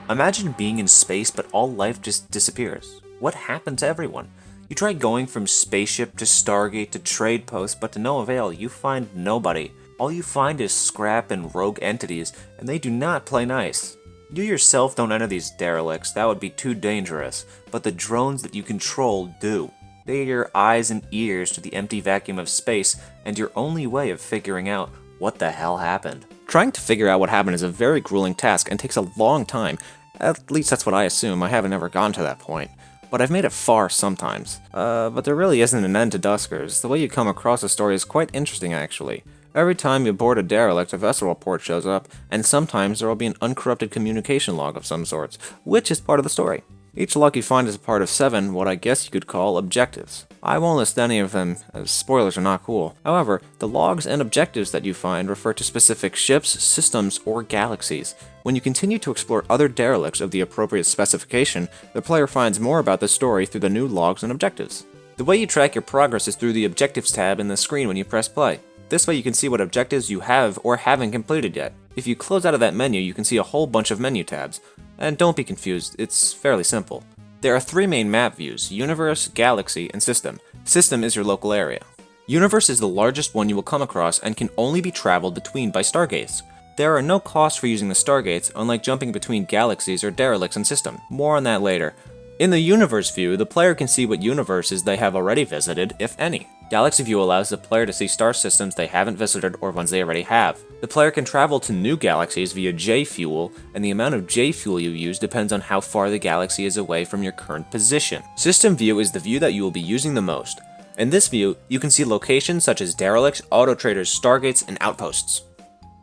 Imagine being in space but all life just disappears. What happened to everyone? You try going from spaceship to Stargate to trade post, but to no avail, you find nobody. All you find is scrap and rogue entities, and they do not play nice. You yourself don't enter these derelicts, that would be too dangerous, but the drones that you control do. They are your eyes and ears to the empty vacuum of space, and your only way of figuring out what the hell happened. Trying to figure out what happened is a very grueling task and takes a long time. At least that's what I assume. I haven't ever gotten to that point. But I've made it far sometimes. But there really isn't an end to Duskers. The way you come across a story is quite interesting, actually. Every time you board a derelict, a vessel report shows up, and sometimes there will be an uncorrupted communication log of some sorts, which is part of the story. Each log you find is a part of 7, what I guess you could call objectives. I won't list any of them, as spoilers are not cool. However, the logs and objectives that you find refer to specific ships, systems, or galaxies. When you continue to explore other derelicts of the appropriate specification, the player finds more about the story through the new logs and objectives. The way you track your progress is through the Objectives tab in the screen when you press play. This way you can see what objectives you have or haven't completed yet. If you close out of that menu, you can see a whole bunch of menu tabs. And don't be confused, it's fairly simple. There are 3 main map views: Universe, Galaxy, and System. System is your local area. Universe is the largest one you will come across and can only be traveled between by stargates. There are no costs for using the stargates, unlike jumping between galaxies or derelicts in System. More on that later. In the Universe view, the player can see what universes they have already visited, if any. Galaxy view allows the player to see star systems they haven't visited or ones they already have. The player can travel to new galaxies via J-Fuel, and the amount of J-Fuel you use depends on how far the galaxy is away from your current position. System view is the view that you will be using the most. In this view, you can see locations such as derelicts, auto-traders, stargates, and outposts.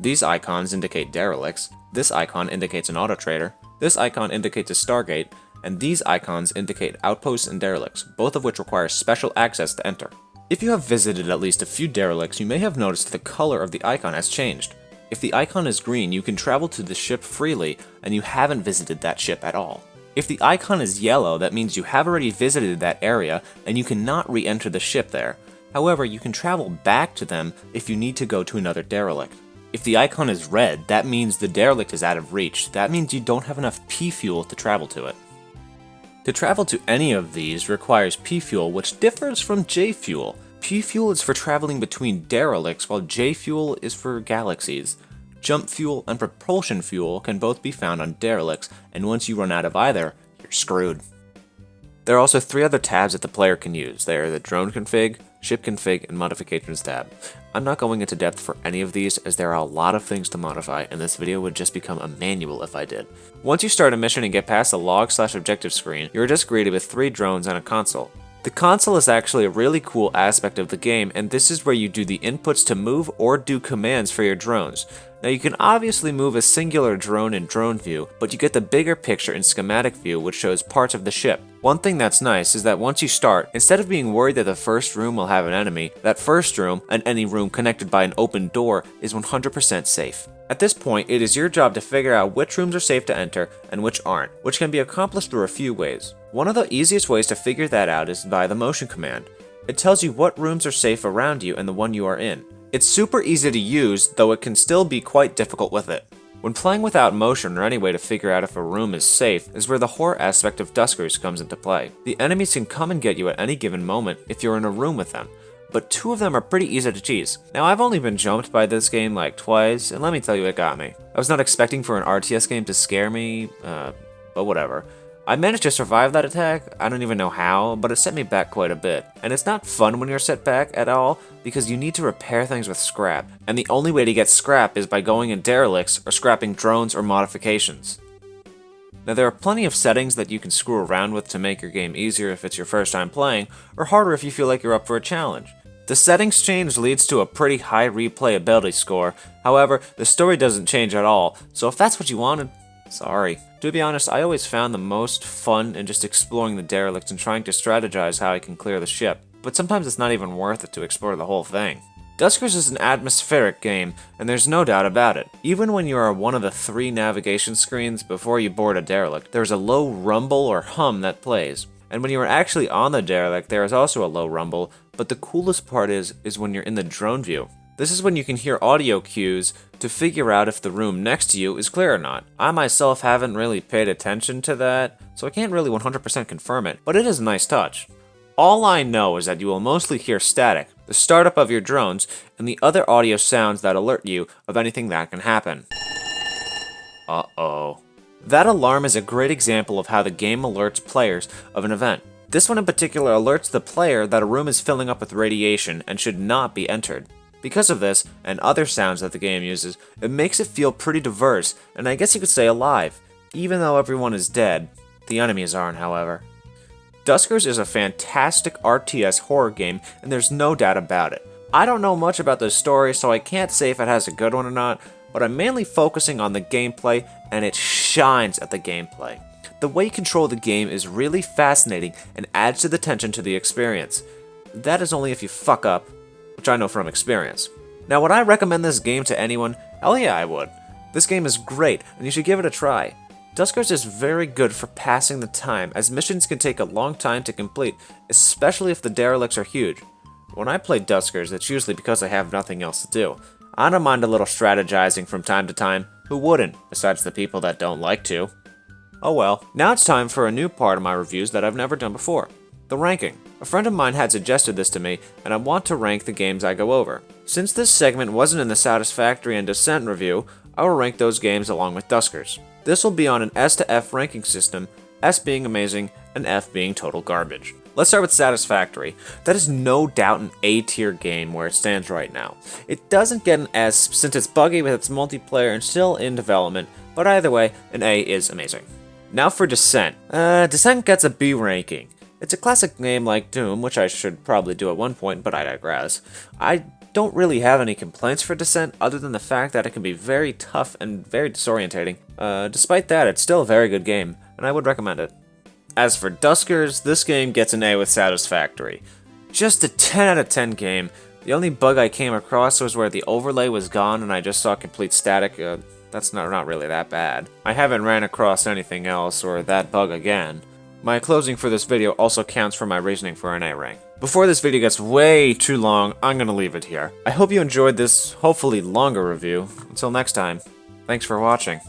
These icons indicate derelicts, this icon indicates an auto-trader, this icon indicates a stargate, and these icons indicate outposts and derelicts, both of which require special access to enter. If you have visited at least a few derelicts, you may have noticed the color of the icon has changed. If the icon is green, you can travel to the ship freely, and you haven't visited that ship at all. If the icon is yellow, that means you have already visited that area, and you cannot re-enter the ship there. However, you can travel back to them if you need to go to another derelict. If the icon is red, that means the derelict is out of reach. That means you don't have enough P-fuel to travel to it. To travel to any of these requires P-fuel, which differs from J-fuel. P-fuel is for traveling between derelicts, while J-fuel is for galaxies. Jump fuel and propulsion fuel can both be found on derelicts, and once you run out of either, you're screwed. There are also 3 other tabs that the player can use. They are the Drone Config, Ship Config, and Modifications tab. I'm not going into depth for any of these, as there are a lot of things to modify, and this video would just become a manual if I did. Once you start a mission and get past the log/objective screen, you're just greeted with 3 drones and a console. The console is actually a really cool aspect of the game, and this is where you do the inputs to move or do commands for your drones. Now you can obviously move a singular drone in drone view, but you get the bigger picture in schematic view, which shows parts of the ship. One thing that's nice is that once you start, instead of being worried that the first room will have an enemy, that first room, and any room connected by an open door, is 100% safe. At this point, it is your job to figure out which rooms are safe to enter and which aren't, which can be accomplished through a few ways. One of the easiest ways to figure that out is by the motion command. It tells you what rooms are safe around you and the one you are in. It's super easy to use, though it can still be quite difficult with it. When playing without motion or any way to figure out if a room is safe is where the horror aspect of Duskers comes into play. The enemies can come and get you at any given moment if you're in a room with them, but 2 of them are pretty easy to cheese. Now I've only been jumped by this game like twice, and let me tell you, it got me. I was not expecting for an RTS game to scare me, but whatever. I managed to survive that attack. I don't even know how, but it set me back quite a bit. And it's not fun when you're set back at all, because you need to repair things with scrap, and the only way to get scrap is by going in derelicts or scrapping drones or modifications. Now there are plenty of settings that you can screw around with to make your game easier if it's your first time playing, or harder if you feel like you're up for a challenge. The settings change leads to a pretty high replayability score, however, the story doesn't change at all, so if that's what you wanted, sorry. To be honest, I always found the most fun in just exploring the derelicts and trying to strategize how I can clear the ship, but sometimes it's not even worth it to explore the whole thing. Duskers is an atmospheric game, and there's no doubt about it. Even when you are one of the 3 navigation screens before you board a derelict, there's a low rumble or hum that plays. And when you are actually on the derelict, there is also a low rumble, but the coolest part is when you're in the drone view. This is when you can hear audio cues to figure out if the room next to you is clear or not. I myself haven't really paid attention to that, so I can't really 100% confirm it, but it is a nice touch. All I know is that you will mostly hear static, the startup of your drones, and the other audio sounds that alert you of anything that can happen. Uh-oh. That alarm is a great example of how the game alerts players of an event. This one in particular alerts the player that a room is filling up with radiation and should not be entered. Because of this, and other sounds that the game uses, it makes it feel pretty diverse, and I guess you could say alive. Even though everyone is dead, the enemies aren't, however. Duskers is a fantastic RTS horror game, and there's no doubt about it. I don't know much about the story, so I can't say if it has a good one or not, but I'm mainly focusing on the gameplay, and it shines at the gameplay. The way you control the game is really fascinating and adds to the tension to the experience. That is only if you fuck up, which I know from experience. Now, would I recommend this game to anyone? Hell yeah, I would. This game is great, and you should give it a try. Duskers is very good for passing the time, as missions can take a long time to complete, especially if the derelicts are huge. When I play Duskers, it's usually because I have nothing else to do. I don't mind a little strategizing from time to time. Who wouldn't, besides the people that don't like to? Oh well, now it's time for a new part of my reviews that I've never done before. The ranking. A friend of mine had suggested this to me, and I want to rank the games I go over. Since this segment wasn't in the Satisfactory and Descent review, I will rank those games along with Duskers. This will be on an S to F ranking system, S being amazing, and F being total garbage. Let's start with Satisfactory. That is no doubt an A-tier game where it stands right now. It doesn't get an S since it's buggy with its multiplayer and still in development, but either way, an A is amazing. Now for Descent. Descent gets a B ranking. It's a classic game like Doom, which I should probably do at one point, but I digress. I don't really have any complaints for Descent other than the fact that it can be very tough and very disorientating. Despite that, it's still a very good game, and I would recommend it. As for Duskers, this game gets an A with Satisfactory. Just a 10 out of 10 game. The only bug I came across was where the overlay was gone and I just saw complete static. That's not really that bad. I haven't ran across anything else or that bug again. My closing for this video also counts for my reasoning for an A rank. Before this video gets way too long, I'm gonna leave it here. I hope you enjoyed this, hopefully longer review. Until next time, thanks for watching.